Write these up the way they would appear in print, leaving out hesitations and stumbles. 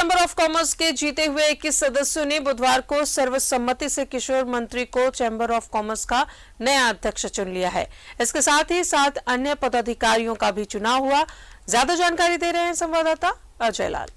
Chamber of commerce के जीते हुए 21 सदस्यों ने बुधवार को सर्वसम्मति से किशोर मंत्री को चैम्बर ऑफ कॉमर्स का नया अध्यक्ष चुन लिया है। इसके साथ ही 7 अन्य पदाधिकारियों का भी चुनाव हुआ। ज्यादा जानकारी दे रहे हैं संवाददाता अजय लाल।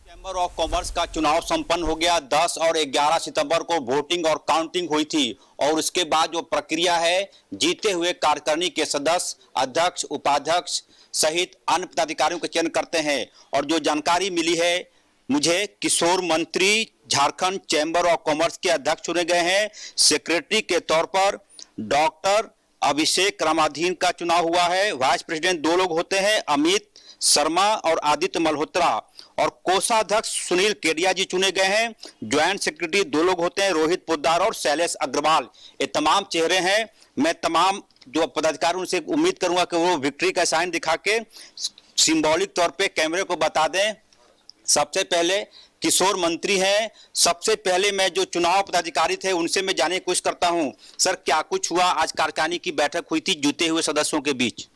चैम्बर ऑफ कॉमर्स का चुनाव संपन्न हो गया। 10 और 11 सितंबर को वोटिंग और काउंटिंग हुई थी और उसके बाद जो प्रक्रिया है, जीते हुए कार्यकारिणी के सदस्य अध्यक्ष, उपाध्यक्ष सहित अन्य पदाधिकारियों का चयन करते हैं। और जो जानकारी मिली है मुझे, किशोर मंत्री झारखंड चैम्बर ऑफ कॉमर्स के अध्यक्ष चुने गए हैं। सेक्रेटरी के तौर पर डॉक्टर अभिषेक रामाधीन का चुनाव हुआ है। वाइस प्रेसिडेंट 2 लोग होते हैं, अमित शर्मा और आदित्य मल्होत्रा। और कोषाध्यक्ष सुनील केडिया जी चुने गए हैं। ज्वाइंट सेक्रेटरी 2 लोग होते हैं, रोहित पोद्दार और शैलेश अग्रवाल। ये तमाम चेहरे हैं। मैं तमाम जो पदाधिकारियों से उम्मीद करूंगा कि वो विक्ट्री का साइन दिखा के सिंबॉलिक तौर पे कैमरे को बता दें। सबसे पहले किशोर मंत्री हैं। सबसे पहले मैं जो चुनाव पदाधिकारी थे उनसे मैं जानने की कोशिश करता हूं, सर क्या कुछ हुआ? आज कार्यकारिणी की बैठक हुई थी जीते हुए सदस्यों के बीच।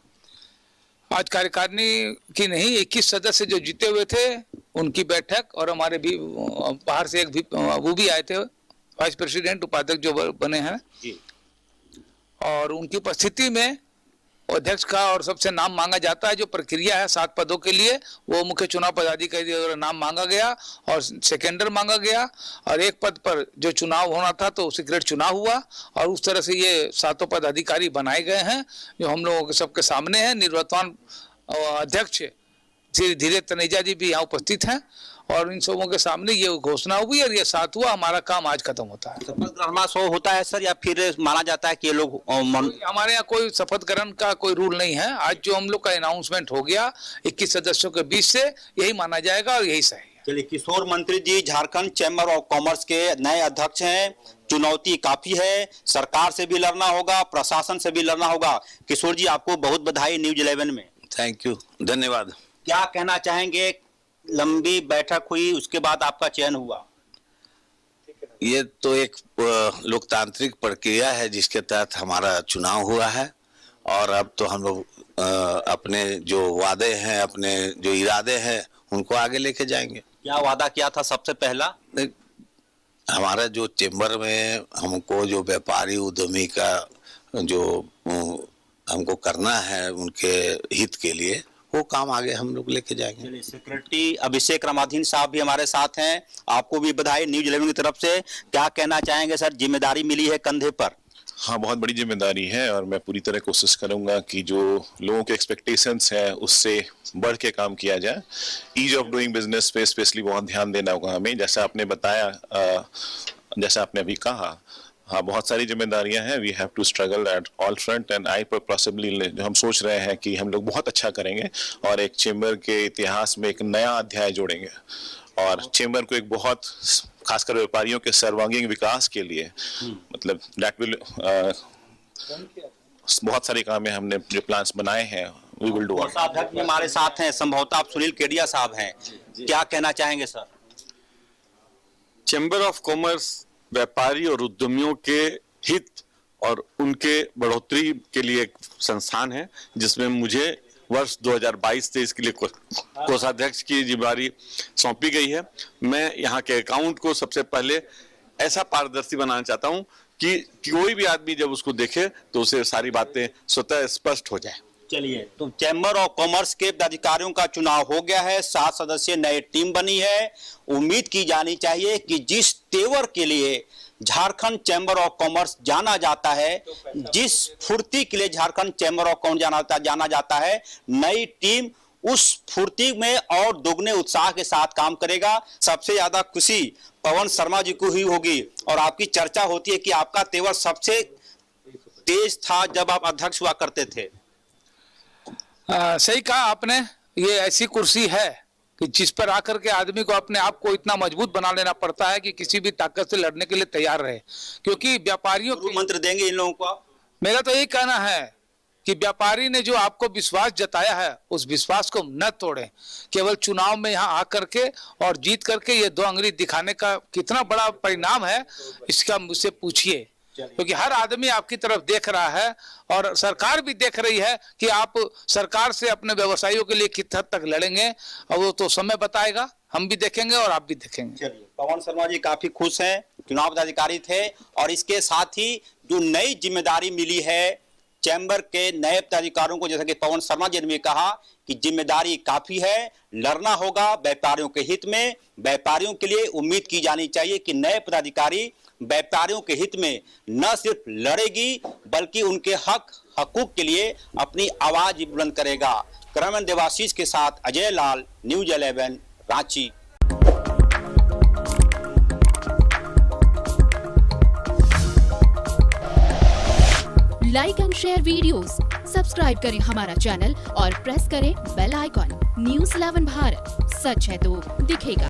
आज कार्यकारिणी की नहीं, 21 सदस्य जो जीते हुए थे उनकी बैठक, और हमारे भी बाहर से एक भी वो भी आए थे, वाइस प्रेसिडेंट उपाध्यक्ष जो बने हैं जी। और उनकी उपस्थिति में अध्यक्ष का और सबसे नाम मांगा जाता है। जो प्रक्रिया है 7 पदों के लिए, वो मुख्य चुनाव पदाधिकारी द्वारा नाम मांगा गया और सेकेंडर मांगा गया, और एक पद पर जो चुनाव होना था तो सीक्रेट चुनाव हुआ। और उस तरह से ये 7 पदाधिकारी बनाए गए हैं जो हम लोगों के सबके सामने हैं। निर्वाचन अध्यक्ष श्री धीरे तनेजा जी भी यहाँ उपस्थित हैं और इन सबों के सामने ये घोषणा हुई और ये 7 हुआ। हमारा काम आज खत्म होता है। शपथ ग्रहण शो होता है सर, या फिर माना जाता है कि ये लोग हमारे यहाँ कोई शपथ ग्रहण का कोई रूल नहीं है। आज जो हम लोग का अनाउंसमेंट हो गया 21 सदस्यों के बीच से, यही माना जाएगा और यही सही है। चलिए, किशोर मंत्री जी झारखंड चैम्बर ऑफ कॉमर्स के नए अध्यक्ष हैं। चुनौती काफी है, सरकार से भी लड़ना होगा, प्रशासन से भी लड़ना होगा। किशोर जी, आपको बहुत बधाई न्यूज 11 में। थैंक यू, धन्यवाद। क्या कहना चाहेंगे? लंबी बैठक हुई, उसके बाद आपका चयन हुआ। ये तो एक लोकतांत्रिक प्रक्रिया है जिसके तहत हमारा चुनाव हुआ है, और अब तो हम लोग अपने जो वादे हैं, अपने जो इरादे हैं, उनको आगे लेके जाएंगे। क्या वादा किया था सबसे पहला? हमारा जो चेंबर में हमको जो व्यापारी उद्यमी का जो हमको करना है उनके हित के लिए, वो काम आगे हम लोग लेके जाएंगे। सेक्रेटरी अभिषेक रामाधीन साहब भी हमारे साथ हैं, आपको भी बधाई न्यूज 11 की तरफ से। क्या कहना चाहेंगे सर, जिम्मेदारी मिली है कंधे पर? हाँ, बहुत बड़ी जिम्मेदारी है और मैं पूरी तरह कोशिश करूंगा कि जो लोगों के एक्सपेक्टेशंस है उससे बढ़ के काम किया जाए। ईज ऑफ डूइंग बिजनेस पे स्पेशली बहुत ध्यान देना होगा हमें। जैसा आपने बताया, जैसा आपने अभी कहा, हाँ बहुत सारी जिम्मेदारियां हैं। We have to struggle at all front and I possibly हम सोच रहे हैं कि हम लोग बहुत अच्छा करेंगे और एक चेंबर के इतिहास में एक नया अध्याय जोड़ेंगे और चेंबर को एक बहुत, खासकर व्यापारियों के सर्वांगीण विकास के लिए, मतलब दैट विल बहुत सारे काम है। हमने जो प्लान्स बनाए हैं वी विल डू। अध्यक्ष हमारे साथ हैं, संभवतः आप सुनील केडिया साहब हैं, क्या कहना चाहेंगे सर? चैम्बर ऑफ कॉमर्स व्यापारी और उद्यमियों के हित और उनके बढ़ोतरी के लिए एक संस्थान है जिसमें मुझे वर्ष 2022-23 के लिए कोषाध्यक्ष की जिम्मेदारी सौंपी गई है। मैं यहाँ के अकाउंट को सबसे पहले ऐसा पारदर्शी बनाना चाहता हूँ कि कोई भी आदमी जब उसको देखे तो उसे सारी बातें स्वतः स्पष्ट हो जाए। चलिए, तो चैम्बर ऑफ कॉमर्स के पदाधिकारियों का चुनाव हो गया है, 7 सदस्यीय नई टीम बनी है। उम्मीद की जानी चाहिए कि जिस तेवर के लिए झारखंड चैम्बर ऑफ कॉमर्स जाना जाता है, जिस फुर्ती के लिए झारखंड चैम्बर ऑफ कॉमर्स जाना जाता है, नई टीम उस फुर्ती में और दोगुने उत्साह के साथ काम करेगा। सबसे ज्यादा खुशी पवन शर्मा जी को ही होगी और आपकी चर्चा होती है कि आपका तेवर सबसे तेज था जब आप अध्यक्ष हुआ करते थे। सही कहा आपने। ये ऐसी कुर्सी है कि जिस पर आकर के आदमी को अपने आप को इतना मजबूत बना लेना पड़ता है कि किसी भी ताकत से लड़ने के लिए तैयार रहे, क्योंकि व्यापारियों को मंत्र देंगे इन लोगों को। मेरा तो यही कहना है कि व्यापारी ने जो आपको विश्वास जताया है उस विश्वास को न तोड़ें। केवल चुनाव में यहाँ आकर के और जीत करके ये 2 अंगुली दिखाने का कितना बड़ा परिणाम है, इसका मुझसे पूछिए, क्योंकि हर आदमी आपकी तरफ देख रहा है और सरकार भी देख रही है कि आप सरकार से अपने व्यवसायियों के लिए किस हद तक लड़ेंगे, और वो तो समय बताएगा। हम भी देखेंगे और आप भी देखेंगे। चलिए, पवन शर्मा जी काफी खुश हैं, चुनाव पदाधिकारी थे और इसके साथ ही जो नई जिम्मेदारी मिली है चैम्बर के नए पदाधिकारियों को, जैसा कि पवन शर्मा जी ने भी कहा कि जिम्मेदारी काफी है, लड़ना होगा व्यापारियों के हित में। व्यापारियों के लिए उम्मीद की जानी चाहिए कि नए पदाधिकारी व्यापारियों के हित में न सिर्फ लड़ेगी बल्कि उनके हकूक के लिए अपनी आवाज भी बुलंद करेगा। कैमरामैन देवाशीष के साथ Ajay Lal, news 11 Ranchi. Like and share videos, subscribe करें हमारा चैनल और प्रेस करें बेल आइकॉन। न्यूज़ 11 भारत, सच है तो दिखेगा।